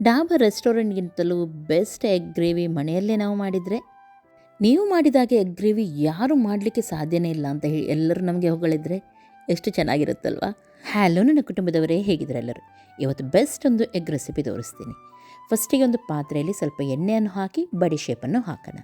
Dabur ರೆಸ್ಟೋರೆಂಟ್ಗಿಂತಲೂ best egg gravy ಮನೆಯಲ್ಲೇ ನಾವು ಮಾಡಿದರೆ, ನೀವು ಮಾಡಿದಾಗೆ ಎಗ್ ಗ್ರೇವಿ ಯಾರು ಮಾಡಲಿಕ್ಕೆ ಸಾಧ್ಯನೇ ಇಲ್ಲ ಅಂತ ಹೇಳಿ ಎಲ್ಲರೂ ನಮಗೆ ಹೊಗಳಿದ್ರೆ ಎಷ್ಟು ಚೆನ್ನಾಗಿರುತ್ತಲ್ವಾ. ಹ್ಯಾಲೋ ನನ್ನ ಕುಟುಂಬದವರೇ, ಹೇಗಿದ್ರೆ ಎಲ್ಲರೂ. ಇವತ್ತು ಬೆಸ್ಟ್ ಒಂದು ಎಗ್ ರೆಸಿಪಿ ತೋರಿಸ್ತೀನಿ. ಫಸ್ಟಿಗೆ ಒಂದು ಪಾತ್ರೆಯಲ್ಲಿ ಸ್ವಲ್ಪ ಎಣ್ಣೆಯನ್ನು ಹಾಕಿ ಬಡಿ ಶೇಪನ್ನು ಹಾಕೋಣ.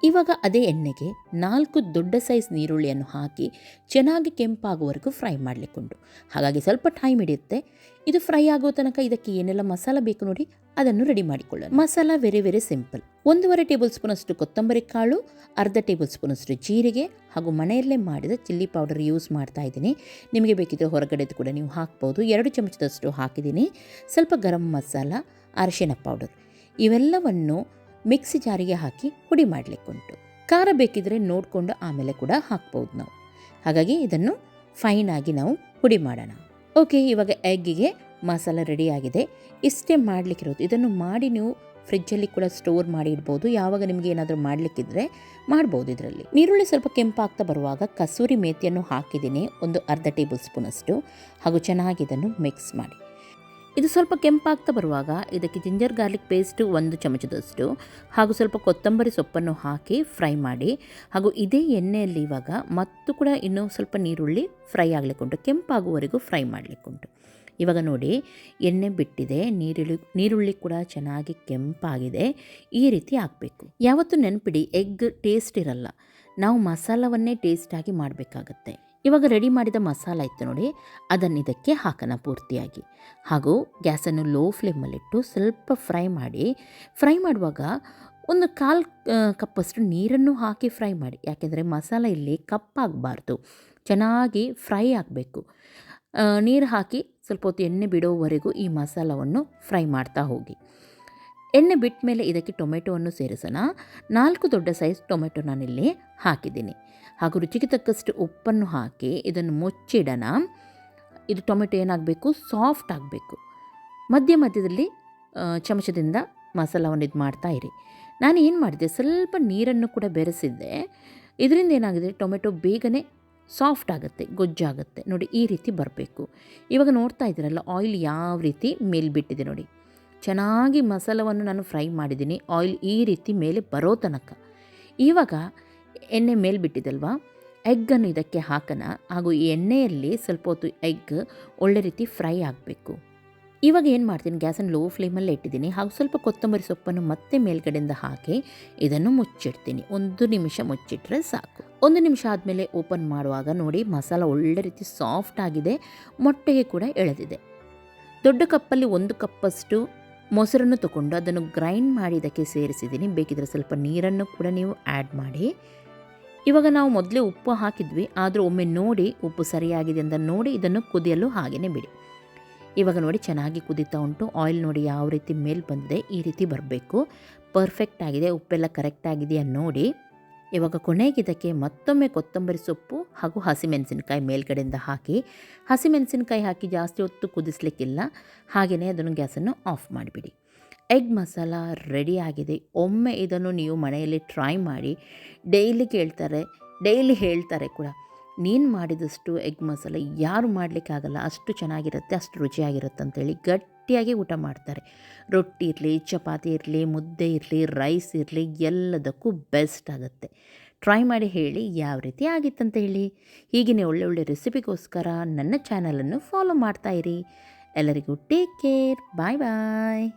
ಇವಾಗ ಅದೇ ಎಣ್ಣೆಗೆ 4 ದೊಡ್ಡ ಸೈಜ್ ನೀರುಳ್ಳಿಯನ್ನು ಹಾಕಿ ಚೆನ್ನಾಗಿ ಕೆಂಪಾಗುವವರೆಗೂ ಫ್ರೈ ಮಾಡಲಿಕ್ಕುಂಟು. ಹಾಗಾಗಿ ಸ್ವಲ್ಪ ಟೈಮ್ ಹಿಡಿಯುತ್ತೆ. ಇದು ಫ್ರೈ ಆಗೋ ತನಕ ಇದಕ್ಕೆ ಏನೆಲ್ಲ ಮಸಾಲ ಬೇಕು ನೋಡಿ, ಅದನ್ನು ರೆಡಿ ಮಾಡಿಕೊಳ್ಳೋಣ. Masala very simple. 1.5 ಟೇಬಲ್ ಸ್ಪೂನಷ್ಟು ಕೊತ್ತಂಬರಿ ಕಾಳು, ಅರ್ಧ ಟೇಬಲ್ ಸ್ಪೂನಷ್ಟು ಜೀರಿಗೆ ಹಾಗೂ ಮನೆಯಲ್ಲೇ ಮಾಡಿದ ಚಿಲ್ಲಿ ಪೌಡರ್ ಯೂಸ್ ಮಾಡ್ತಾ ಇದ್ದೀನಿ. ನಿಮಗೆ ಬೇಕಿದ್ರೆ ಹೊರಗಡೆದು ಕೂಡ ನೀವು ಹಾಕ್ಬೋದು. 2 ಚಮಚದಷ್ಟು ಹಾಕಿದ್ದೀನಿ. ಸ್ವಲ್ಪ ಗರಂ ಮಸಾಲ, ಅರಿಶಿನ ಪೌಡರ್ ಇವೆಲ್ಲವನ್ನು ಮಿಕ್ಸಿ ಜಾರಿಗೆ ಹಾಕಿ ಪುಡಿ ಮಾಡಲಿಕ್ಕುಂಟು. ಖಾರ ಬೇಕಿದ್ರೆ ನೋಡಿಕೊಂಡು ಆಮೇಲೆ ಕೂಡ ಹಾಕ್ಬೋದು ನಾವು. ಹಾಗಾಗಿ ಇದನ್ನು ಫೈನಾಗಿ ನಾವು ಪುಡಿ ಮಾಡೋಣ. ಓಕೆ, ಇವಾಗ ಎಗ್ಗಿಗೆ ಮಸಾಲ ರೆಡಿಯಾಗಿದೆ. ಇಷ್ಟೇ ಮಾಡಲಿಕ್ಕಿರೋದು. ಇದನ್ನು ಮಾಡಿ ನೀವು ಫ್ರಿಜ್ಜಲ್ಲಿ ಕೂಡ ಸ್ಟೋರ್ ಮಾಡಿ ಇಡ್ಬೋದು. ಯಾವಾಗ ನಿಮಗೆ ಏನಾದರೂ ಮಾಡಲಿಕ್ಕಿದ್ರೆ ಮಾಡ್ಬೋದು. ಇದರಲ್ಲಿ ನೀರುಳ್ಳಿ ಸ್ವಲ್ಪ ಕೆಂಪಾಗ್ತಾ ಬರುವಾಗ ಕಸೂರಿ ಮೇಥಿಯನ್ನು ಹಾಕಿದ್ದೀನಿ, ಒಂದು ಅರ್ಧ ಟೇಬಲ್ ಸ್ಪೂನಷ್ಟು. ಹಾಗೂ ಚೆನ್ನಾಗಿ ಇದನ್ನು ಮಿಕ್ಸ್ ಮಾಡಿ. ಇದು ಸ್ವಲ್ಪ ಕೆಂಪಾಗ್ತಾ ಬರುವಾಗ ಇದಕ್ಕೆ ಜಿಂಜರ್ ಗಾರ್ಲಿಕ್ ಪೇಸ್ಟು 1 ಚಮಚದಷ್ಟು ಹಾಗೂ ಸ್ವಲ್ಪ ಕೊತ್ತಂಬರಿ ಸೊಪ್ಪನ್ನು ಹಾಕಿ ಫ್ರೈ ಮಾಡಿ. ಹಾಗೂ ಇದೇ ಎಣ್ಣೆಯಲ್ಲಿ ಇವಾಗ ಮತ್ತು ಕೂಡ ಇನ್ನೂ ಸ್ವಲ್ಪ ನೀರುಳ್ಳಿ ಫ್ರೈ ಆಗಲಿಕ್ಕುಂಟು, ಕೆಂಪಾಗುವವರೆಗೂ ಫ್ರೈ ಮಾಡಲಿಕ್ಕುಂಟು. ಇವಾಗ ನೋಡಿ ಎಣ್ಣೆ ಬಿಟ್ಟಿದೆ, ನೀರುಳ್ಳಿ ಕೂಡ ಚೆನ್ನಾಗಿ ಕೆಂಪಾಗಿದೆ. ಈ ರೀತಿ ಆಗಬೇಕು. ಯಾವತ್ತೂ ನೆನಪಿಡಿ, ಎಗ್ ಟೇಸ್ಟ್ ಇರಲ್ಲ, ನಾವು ಮಸಾಲವನ್ನೇ ಟೇಸ್ಟಾಗಿ ಮಾಡಬೇಕಾಗತ್ತೆ. ಇವಾಗ ರೆಡಿ ಮಾಡಿದ ಮಸಾಲ ಇತ್ತು ನೋಡಿ, ಅದನ್ನು ಇದಕ್ಕೆ ಹಾಕೋಣ ಪೂರ್ತಿಯಾಗಿ. ಹಾಗೂ ಗ್ಯಾಸನ್ನು ಲೋ ಫ್ಲೇಮಲ್ಲಿಟ್ಟು ಸ್ವಲ್ಪ ಫ್ರೈ ಮಾಡುವಾಗ ಒಂದು 1/4 ಕಪ್ಪಷ್ಟು ನೀರನ್ನು ಹಾಕಿ ಫ್ರೈ ಮಾಡಿ. ಯಾಕೆಂದರೆ ಮಸಾಲ ಇಲ್ಲಿ ಕಪ್ಪಾಗಬಾರ್ದು, ಚೆನ್ನಾಗಿ ಫ್ರೈ ಆಗಬೇಕು. ನೀರು ಹಾಕಿ ಸ್ವಲ್ಪ ಹೊತ್ತು ಎಣ್ಣೆ ಬಿಡೋವರೆಗೂ ಈ ಮಸಾಲವನ್ನು ಫ್ರೈ ಮಾಡ್ತಾ ಹೋಗಿ. ಎಣ್ಣೆ ಬಿಟ್ಟ ಮೇಲೆ ಇದಕ್ಕೆ ಟೊಮೆಟೊವನ್ನು ಸೇರಿಸೋಣ. 4 ದೊಡ್ಡ ಸೈಜ್ ಟೊಮೆಟೊ ನಾನಿಲ್ಲಿ ಹಾಕಿದ್ದೀನಿ. ಹಾಗೂ ರುಚಿಗೆ ತಕ್ಕಷ್ಟು ಉಪ್ಪನ್ನು ಹಾಕಿ ಇದನ್ನು ಮುಚ್ಚಿಡೋಣ. ಇದು ಟೊಮೆಟೊ ಏನಾಗಬೇಕು, ಸಾಫ್ಟ್ ಆಗಬೇಕು. ಮಧ್ಯದಲ್ಲಿ ಚಮಚದಿಂದ ಮಸಾಲವನ್ನು ಇದು ಮಾಡ್ತಾ ಇರಿ. ನಾನು ಏನು ಮಾಡಿದೆ, ಸ್ವಲ್ಪ ನೀರನ್ನು ಕೂಡ ಬೆರೆಸಿದ್ದೆ. ಇದರಿಂದ ಏನಾಗಿದೆ, ಟೊಮೆಟೊ ಬೇಗನೆ ಸಾಫ್ಟ್ ಆಗುತ್ತೆ, ಗೊಜ್ಜಾಗುತ್ತೆ ನೋಡಿ. ಈ ರೀತಿ ಬರಬೇಕು. ಇವಾಗ ನೋಡ್ತಾ ಇದ್ದೀರಲ್ಲ, ಆಯಿಲ್ ಯಾವ ರೀತಿ ಮೇಲೆ ಬಿಟ್ಟಿದೆ ನೋಡಿ. ಚೆನ್ನಾಗಿ ಮಸಾಲವನ್ನು ನಾನು ಫ್ರೈ ಮಾಡಿದ್ದೀನಿ, ಆಯಿಲ್ ಈ ರೀತಿ ಮೇಲೆ ಬರೋ ತನಕ. ಇವಾಗ ಎಣ್ಣೆ ಮೇಲೆ ಬಿಟ್ಟಿದಲ್ವಾ, ಎಗ್ಗನ್ನು ಇದಕ್ಕೆ ಹಾಕೋಣ. ಹಾಗೂ ಈ ಎಣ್ಣೆಯಲ್ಲಿ ಸ್ವಲ್ಪ ಹೊತ್ತು ಎಗ್ ಒಳ್ಳೆ ರೀತಿ ಫ್ರೈ ಆಗಬೇಕು. ಇವಾಗ ಏನು ಮಾಡ್ತೀನಿ, ಗ್ಯಾಸನ್ನು ಲೋ ಫ್ಲೇಮಲ್ಲೇ ಇಟ್ಟಿದ್ದೀನಿ. ಹಾಗೂ ಸ್ವಲ್ಪ ಕೊತ್ತಂಬರಿ ಸೊಪ್ಪನ್ನು ಮತ್ತೆ ಮೇಲ್ಗಡೆಯಿಂದ ಹಾಕಿ ಇದನ್ನು ಮುಚ್ಚಿಡ್ತೀನಿ. 1 ನಿಮಿಷ ಮುಚ್ಚಿಟ್ರೆ ಸಾಕು. 1 ನಿಮಿಷ ಆದಮೇಲೆ ಓಪನ್ ಮಾಡುವಾಗ ನೋಡಿ, ಮಸಾಲ ಒಳ್ಳೆ ರೀತಿ ಸಾಫ್ಟ್ ಆಗಿದೆ, ಮೊಟ್ಟೆಗೆ ಕೂಡ ಎಳೆದಿದೆ. ದೊಡ್ಡ ಕಪ್ಪಲ್ಲಿ 1 ಕಪ್ಪಷ್ಟು ಮೊಸರನ್ನು ತಗೊಂಡು ಅದನ್ನು ಗ್ರೈಂಡ್ ಮಾಡಿ ಇದಕ್ಕೆ ಸೇರಿಸಿದ್ದೀನಿ. ಬೇಕಿದ್ರೆ ಸ್ವಲ್ಪ ನೀರನ್ನು ಕೂಡ ನೀವು ಆ್ಯಡ್ ಮಾಡಿ. ಇವಾಗ ನಾವು ಮೊದಲೇ ಉಪ್ಪು ಹಾಕಿದ್ವಿ, ಆದರೂ ಒಮ್ಮೆ ನೋಡಿ ಉಪ್ಪು ಸರಿಯಾಗಿದೆ ಅಂತ ನೋಡಿ ಇದನ್ನು ಕುದಿಯಲು ಹಾಗೆಯೇ ಬಿಡಿ. ಇವಾಗ ನೋಡಿ ಚೆನ್ನಾಗಿ ಕುದೀತಾ ಉಂಟು. ಆಯಿಲ್ ನೋಡಿ ಯಾವ ರೀತಿ ಮೇಲೆ ಬಂದಿದೆ, ಈ ರೀತಿ ಬರಬೇಕು. ಪರ್ಫೆಕ್ಟ್ ಆಗಿದೆ, ಉಪ್ಪೆಲ್ಲ ಕರೆಕ್ಟ್ ಆಗಿದೆಯಾ ನೋಡಿ. ಇವಾಗ ಕೊನೆಗೆ ಇದಕ್ಕೆ ಮತ್ತೊಮ್ಮೆ ಕೊತ್ತಂಬರಿ ಸೊಪ್ಪು ಹಾಗೂ ಹಸಿಮೆಣಸಿನಕಾಯಿ ಮೇಲ್ಗಡೆಯಿಂದ ಹಾಕಿ. ಹಸಿಮೆಣಸಿನಕಾಯಿ ಹಾಕಿ ಜಾಸ್ತಿ ಹೊತ್ತು ಕುದಿಸ್ಲಿಕ್ಕಿಲ್ಲ, ಹಾಗೆಯೇ ಅದನ್ನು ಗ್ಯಾಸನ್ನು ಆಫ್ ಮಾಡಿಬಿಡಿ. ಎಗ್ ಮಸಾಲ ರೆಡಿ ಆಗಿದೆ. ಒಮ್ಮೆ ಇದನ್ನು ನೀವು ಮನೆಯಲ್ಲಿ ಟ್ರೈ ಮಾಡಿ. ಡೈಲಿ ಹೇಳ್ತಾರೆ ಕೂಡ, ನೀನು ಮಾಡಿದಷ್ಟು ಎಗ್ ಮಸಾಲ ಯಾರು ಮಾಡಲಿಕ್ಕಾಗಲ್ಲ, ಅಷ್ಟು ಚೆನ್ನಾಗಿರುತ್ತೆ, ಅಷ್ಟು ರುಚಿಯಾಗಿರುತ್ತೆ ಅಂತೇಳಿ ಗಟ್ಟಿಯಾಗಿ ಊಟ ಮಾಡ್ತಾರೆ. ರೊಟ್ಟಿ ಇರಲಿ, ಚಪಾತಿ ಇರಲಿ, ಮುದ್ದೆ ಇರಲಿ, ರೈಸ್ ಇರಲಿ, ಎಲ್ಲದಕ್ಕೂ ಬೆಸ್ಟ್ ಆಗುತ್ತೆ. ಟ್ರೈ ಮಾಡಿ ಹೇಳಿ ಯಾವ ರೀತಿ ಆಗಿತ್ತಂತ ಹೇಳಿ. ಹೀಗೆ ಒಳ್ಳೆ ರೆಸಿಪಿಗೋಸ್ಕರ ನನ್ನ ಚಾನಲನ್ನು ಫಾಲೋ ಮಾಡ್ತಾಯಿರಿ. ಎಲ್ಲರಿಗೂ ಟೇಕ್ ಕೇರ್, ಬಾಯ್ ಬಾಯ್.